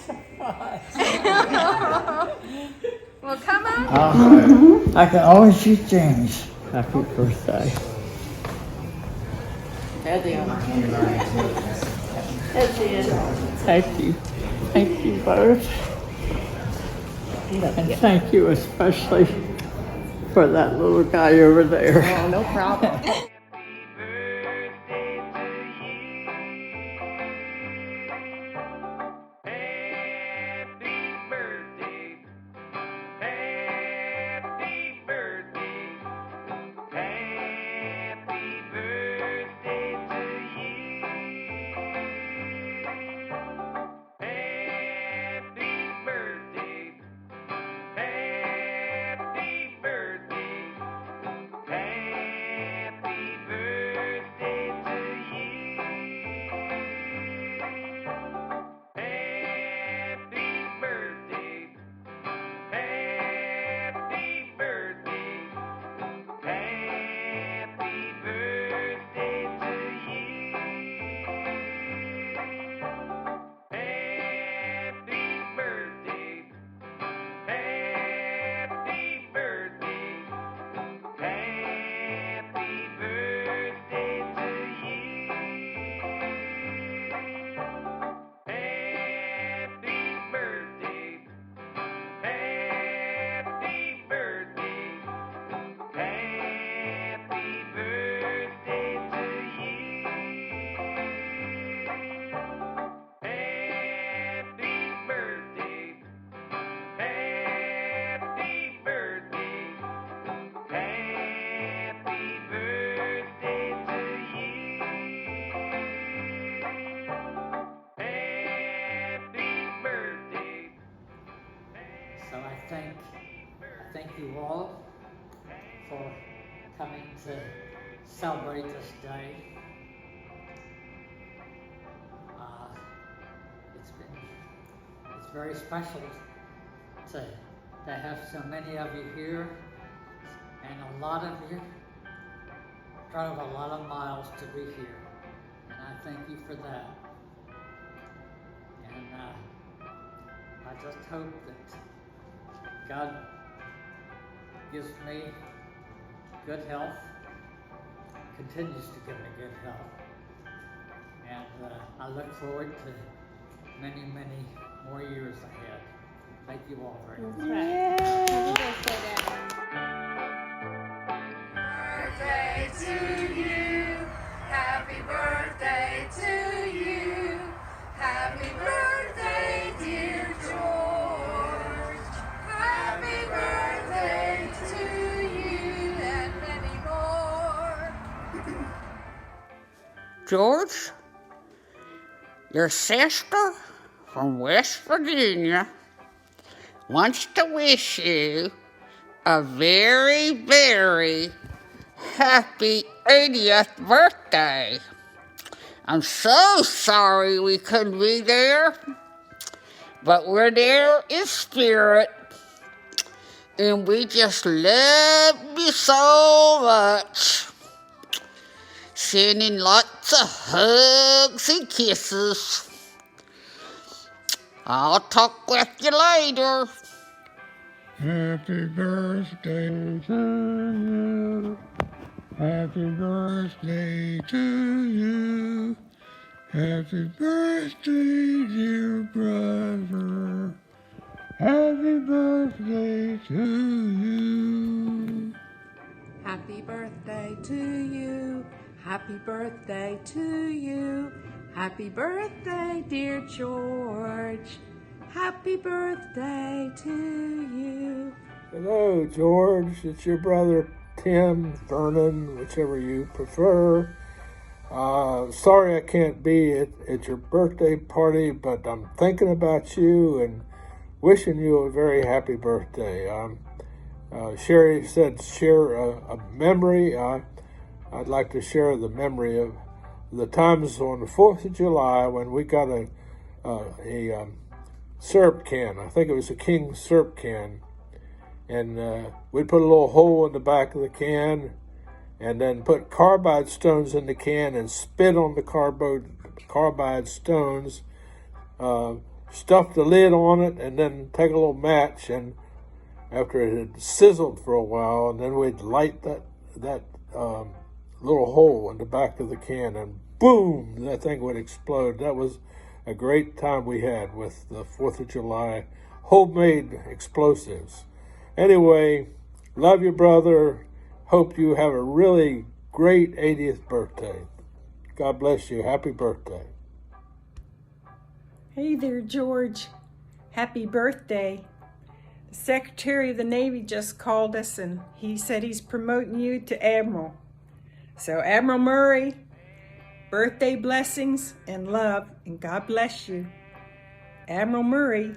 surprise. Well, come on. I can always see things. Happy birthday. There they are. There she is. Thank you. Thank you both. And thank you especially for that little guy over there. Oh, no problem. So I thank you all for coming to celebrate this day. It's very special to have so many of you here, and a lot of you drove a lot of miles to be here, and I thank you for that. And I just hope that God gives me good health, continues to give me good health, and I look forward to many, many more years ahead. Thank you all very much. Birthday to you. Happy birthday to you. Happy birthday, dear George. Happy birthday to you and many more. George, your sister from West Virginia wants to wish you a very, very happy 80th birthday. I'm so sorry we couldn't be there, but we're there in spirit, and we just love you so much. Sending lots of hugs and kisses. I'll talk with you later. Happy birthday to you. Happy birthday to you. Happy birthday, dear brother. Happy birthday to you. Happy birthday to you. Happy birthday to you. Happy birthday, dear George. Happy birthday to you. Hello, George. It's your brother Tim, Vernon, whichever you prefer. Sorry I can't be at your birthday party, but I'm thinking about you and wishing you a very happy birthday. Sherry said share a memory. I'd like to share the memory of the times on the 4th of July when we got a syrup can. I think it was a King syrup can. And we'd put a little hole in the back of the can and then put carbide stones in the can and spit on the carbide stones. stuff the lid on it, and then take a little match, and after it had sizzled for a while, and then we'd light that little hole in the back of the can, and boom, that thing would explode. That was a great time we had with the 4th of July homemade explosives. Anyway, love you, brother. Hope you have a really great 80th birthday. God bless you. Happy birthday. Hey there, George. Happy birthday. The Secretary of the Navy just called us and he said he's promoting you to Admiral. So Admiral Murray, birthday blessings and love, and God bless you. Admiral Murray,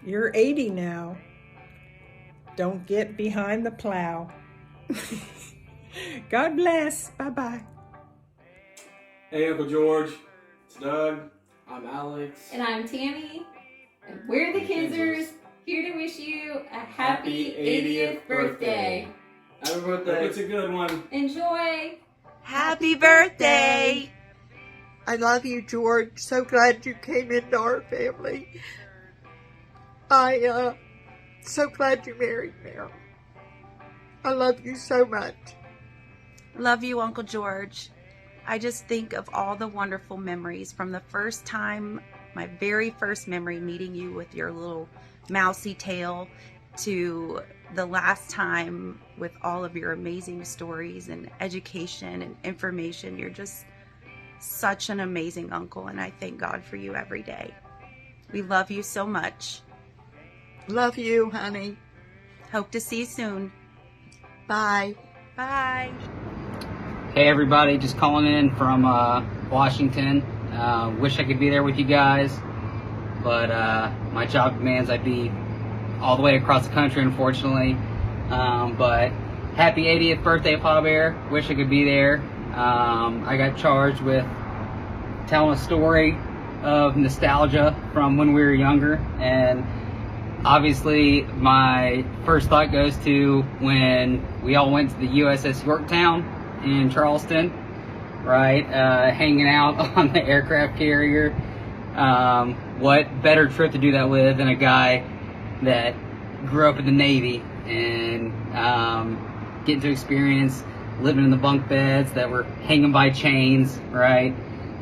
you're 80 now. Don't get behind the plow. God bless. Bye-bye. Hey, Uncle George. It's Doug. I'm Alex. And I'm Tammy. And we're the Kidzers, here to wish you a happy 80th birthday. Happy birthday. It's a good one. Enjoy. Happy birthday! I love you, George. So glad you came into our family. So glad you married Meryl. I love you so much. Love you, Uncle George. I just think of all the wonderful memories from the first time, my very first memory meeting you with your little mousy tail, to the last time with all of your amazing stories and education and information. You're just such an amazing uncle, and I thank God for you every day. We love you so much. Love you, honey. Hope to see you soon. Bye. Bye. Hey everybody, just calling in from Washington. Wish I could be there with you guys, but my job demands I be all the way across the country, unfortunately. But happy 80th birthday, Papa Bear. Wish I could be there. I got charged with telling a story of nostalgia from when we were younger, and obviously my first thought goes to when we all went to the USS Yorktown in Charleston, right? Hanging out on the aircraft carrier. What better trip to do that with than a guy that grew up in the Navy and getting to experience living in the bunk beds that were hanging by chains, right?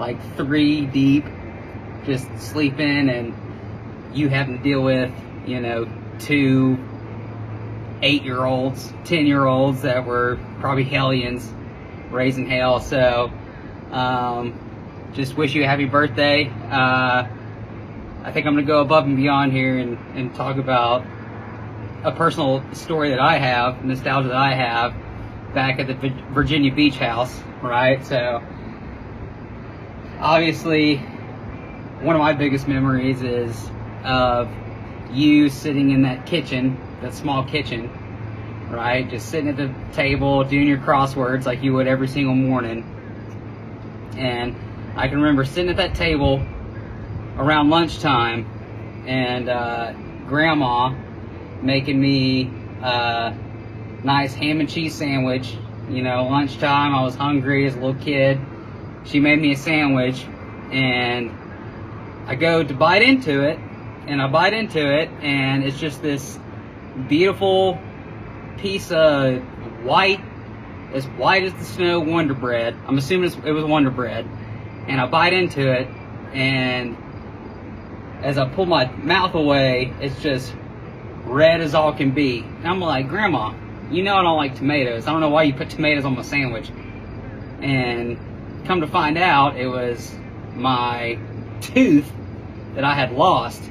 Like 3 deep, just sleeping, and you having to deal with, 2 8-year-olds, 10-year-olds that were probably hellions raising hell. So just wish you a happy birthday. I think I'm gonna go above and beyond here and talk about a personal story that I have, nostalgia that I have back at the Virginia Beach house, right? So obviously one of my biggest memories is of you sitting in that kitchen, that small kitchen, right? Just sitting at the table doing your crosswords like you would every single morning. And I can remember sitting at that table around lunchtime and Grandma making me a nice ham and cheese sandwich. Lunchtime, I was hungry as a little kid. She made me a sandwich and I go to bite into it, and it's just this beautiful piece of white, as white as the snow, Wonder Bread. I'm assuming it was Wonder Bread. And I bite into it, and as I pull my mouth away, it's just red as all can be. And I'm like, Grandma, I don't like tomatoes. I don't know why you put tomatoes on my sandwich. And come to find out, it was my tooth that I had lost.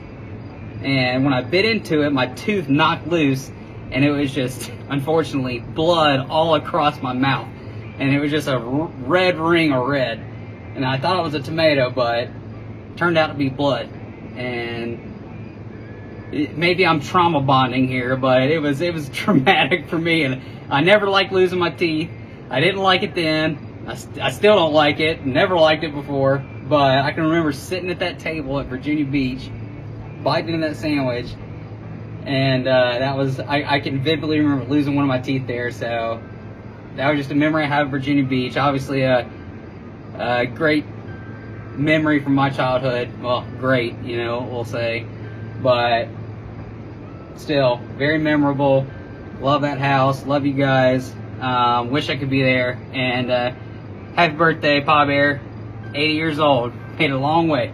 And when I bit into it, my tooth knocked loose, and it was just, unfortunately, blood all across my mouth. And it was just a red ring of red. And I thought it was a tomato, but it turned out to be blood. And maybe I'm trauma bonding here, but it was traumatic for me. And I never liked losing my teeth. I didn't like it then. I still don't like it. Never liked it before. But I can remember sitting at that table at Virginia Beach, biting into that sandwich. And that was, I can vividly remember losing one of my teeth there. So that was just a memory I have of Virginia Beach. Obviously a great memory from my childhood. Well, great, you know, we'll say, but still very memorable. Love that house. Love you guys. Wish I could be there. And happy birthday, Pa Bear. 80 years old. Made it a long way.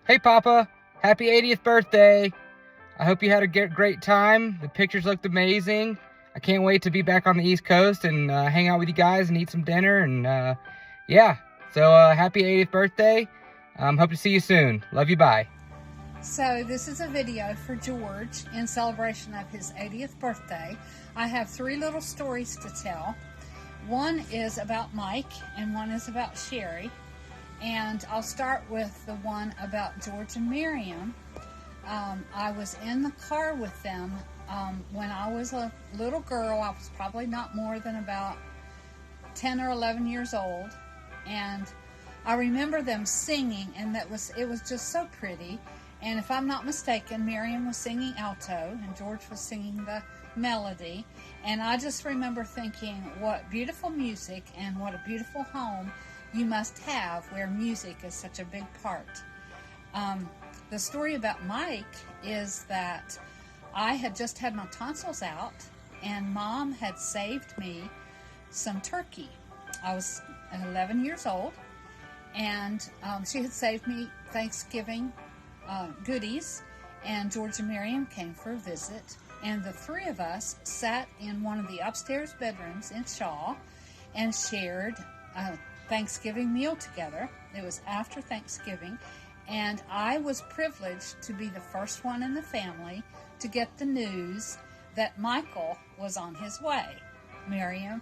Hey, Papa. Happy 80th birthday. I hope you had a great time. The pictures looked amazing. I can't wait to be back on the East Coast and hang out with you guys and eat some dinner. And yeah, so happy 80th birthday. Hope to see you soon. Love you. Bye. So this is a video for George in celebration of his 80th birthday. I have 3 little stories to tell. One is about Mike and one is about Sherry. And I'll start with the one about George and Miriam. I was in the car with them when I was a little girl. I was probably not more than about 10 or 11 years old. And I remember them singing, and it was just so pretty. And if I'm not mistaken, Miriam was singing alto and George was singing the melody. And I just remember thinking, what beautiful music and what a beautiful home you must have where music is such a big part. The story about Mike is that I had just had my tonsils out and Mom had saved me some turkey. I was 11 years old, and she had saved me Thanksgiving goodies, and George and Miriam came for a visit, and the 3 of us sat in one of the upstairs bedrooms in Shaw and shared a Thanksgiving meal together. It was after Thanksgiving, and I was privileged to be the first one in the family to get the news that Michael was on his way. Miriam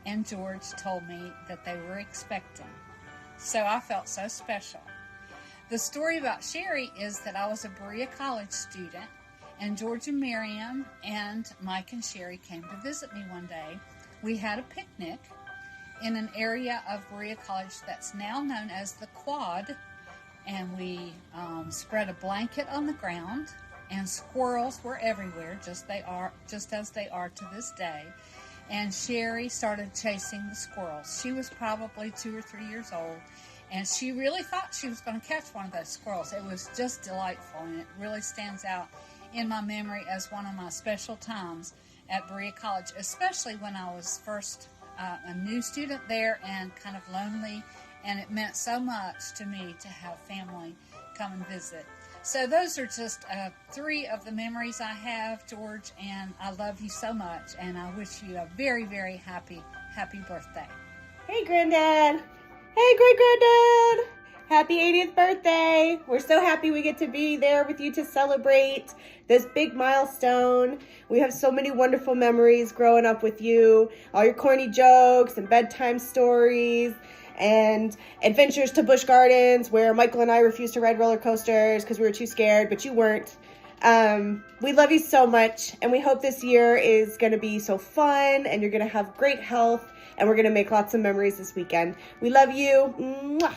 and George told me that they were expecting. So I felt so special. The story about Sherry is that I was a Berea College student, and George and Miriam and Mike and Sherry came to visit me one day. We had a picnic in an area of Berea College that's now known as the Quad, and we spread a blanket on the ground, and squirrels were everywhere, just as they are to this day. And Sherry started chasing the squirrels. She was probably 2 or 3 years old, and she really thought she was going to catch one of those squirrels. It was just delightful, and it really stands out in my memory as one of my special times at Berea College, especially when I was first a new student there and kind of lonely, and it meant so much to me to have family come and visit. So those are just 3 of the memories I have, George, and I love you so much, and I wish you a very, very happy birthday. Hey, Granddad. Hey, Great-Granddad. Happy 80th birthday. We're so happy we get to be there with you to celebrate this big milestone. We have so many wonderful memories growing up with you, all your corny jokes and bedtime stories, and adventures to Busch Gardens where Michael and I refused to ride roller coasters because we were too scared, but you weren't. We love you so much, and we hope this year is going to be so fun, and you're going to have great health, and we're going to make lots of memories this weekend. We love you. Mwah.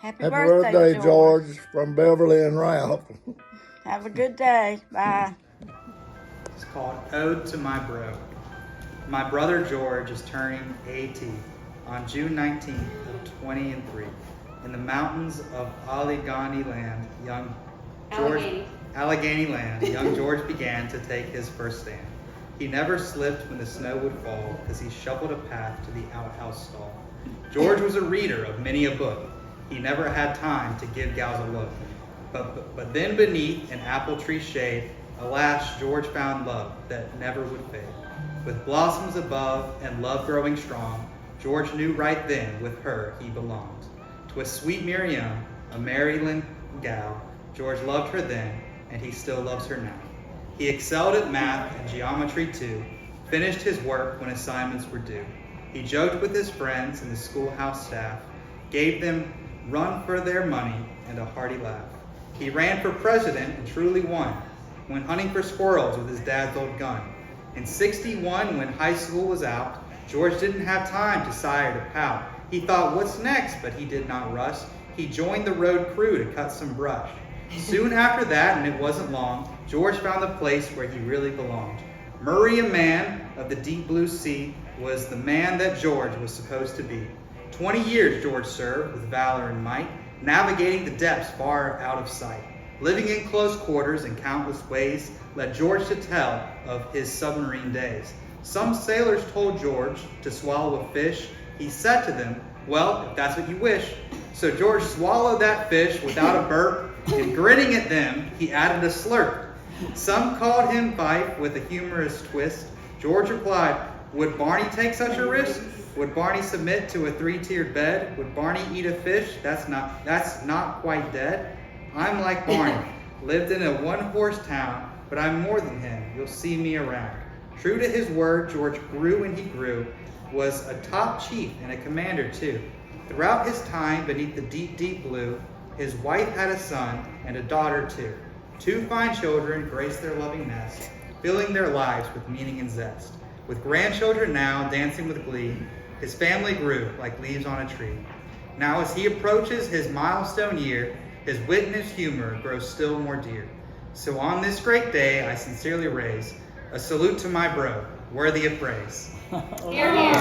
Happy birthday, George, from Beverly and Ralph. Have a good day. Bye. It's called Ode to My Bro. My brother George is turning 80 on June 19th of 2003 in the mountains of Allegheny Land. Young George began to take his first stand. He never slipped when the snow would fall because he shoveled a path to the outhouse stall. George was a reader of many a book. He never had time to give gals a look. But then beneath an apple tree shade, alas, George found love that never would fade. With blossoms above and love growing strong, George knew right then with her he belonged. 'Twas sweet Miriam, a Maryland gal. George loved her then, and he still loves her now. He excelled at math and geometry too, finished his work when assignments were due. He joked with his friends and the schoolhouse staff, gave them run for their money and a hearty laugh. He ran for president and truly won when hunting for squirrels with his dad's old gun. In '61, when high school was out, George didn't have time to sigh or to pout. He thought, what's next? But he did not rush. He joined the road crew to cut some brush. Soon after that, and it wasn't long, George found the place where he really belonged. Murray, a man of the deep blue sea, was the man that George was supposed to be. 20 years George served with valor and might, navigating the depths far out of sight. Living in close quarters in countless ways led George to tell of his submarine days. Some sailors told George to swallow a fish. He said to them, "Well, if that's what you wish." So George swallowed that fish without a burp, and grinning at them, he added a slurp. Some called him Fife with a humorous twist. George replied, "Would Barney take such a risk? Would Barney submit to a 3-tiered bed? Would Barney eat a fish that's not quite dead? I'm like Barney, lived in a 1-horse town, but I'm more than him. You'll see me around." True to his word, George grew and he grew, was a top chief and a commander too. Throughout his time beneath the deep, deep blue, his wife had a son and a daughter too. 2 fine children graced their loving nest, filling their lives with meaning and zest. With grandchildren now dancing with glee, his family grew like leaves on a tree. Now as he approaches his milestone year, his wit and his humor grow still more dear. So on this great day, I sincerely raise a salute to my bro, worthy of praise. Hear, hear.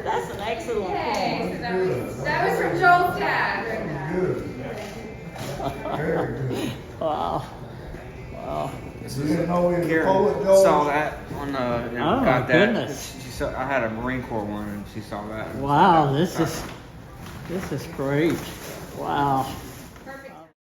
That's an excellent Okay, poem. so that was from Joel's dad. Very good. Wow. Wow. You didn't know he was a Karen poet, George? saw that on and Oh, got that. goodness. She saw, I had a Marine Corps one, and she saw that. Wow, this is great. Wow.